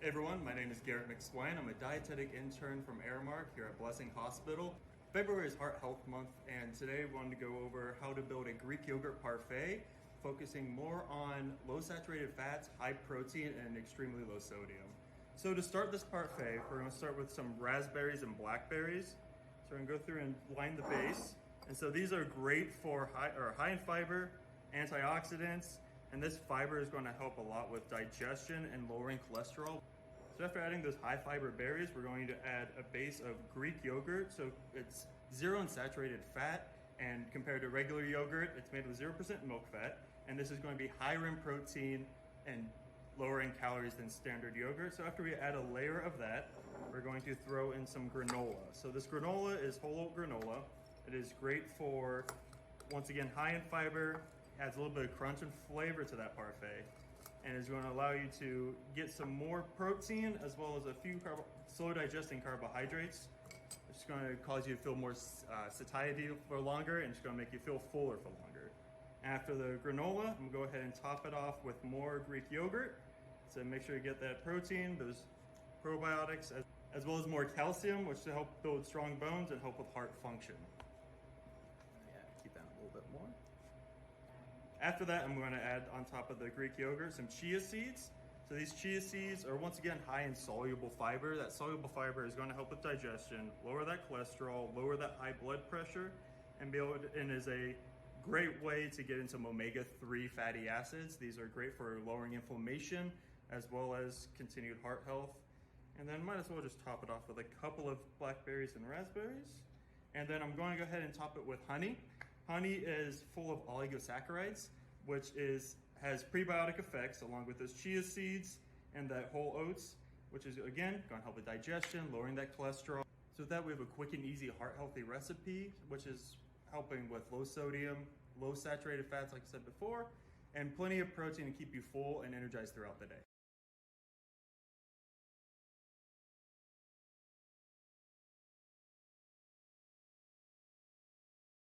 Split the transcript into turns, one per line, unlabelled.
Hey everyone, my name is Garrett McSwain. I'm a dietetic intern from Aramark here at Blessing Hospital. February is Heart Health Month, and today we wanted to go over how to build a Greek yogurt parfait, focusing more on low saturated fats, high protein, and extremely low sodium. So to start this parfait, we're going to start with some raspberries and blackberries. So we're going to go through and line the base. And so these are great for high in fiber, antioxidants, and this fiber is going to help a lot with digestion and lowering cholesterol. So after adding those high fiber berries, we're going to add a base of Greek yogurt. So it's zero in saturated fat, and compared to regular yogurt, it's made with 0% milk fat. And this is going to be higher in protein and lower in calories than standard yogurt. So after we add a layer of that, we're going to throw in some granola. So this granola is whole oat granola. It is great for, once again, high in fiber, adds a little bit of crunch and flavor to that parfait, and is going to allow you to get some more protein as well as a few slow digesting carbohydrates. It's going to cause you to feel more satiety for longer, and it's going to make you feel fuller for longer. After the granola, I'm going to go ahead and top it off with more Greek yogurt. So make sure you get that protein, those probiotics, as well as more calcium, which will help build strong bones and help with heart function. Yeah, keep that a little bit more. After that, I'm going to add on top of the Greek yogurt some chia seeds. So these chia seeds are once again high in soluble fiber. That soluble fiber is going to help with digestion, lower that cholesterol, lower that high blood pressure, and is a great way to get into some omega-3 fatty acids. These are great for lowering inflammation as well as continued heart health. And then might as well just top it off with a couple of blackberries and raspberries. And then I'm going to go ahead and top it with honey. Honey is full of oligosaccharides, which has prebiotic effects along with those chia seeds and that whole oats, which is again going to help with digestion, lowering that cholesterol. So with that, we have a quick and easy heart healthy recipe, which is helping with low sodium, low saturated fats, like I said before, and plenty of protein to keep you full and energized throughout the day.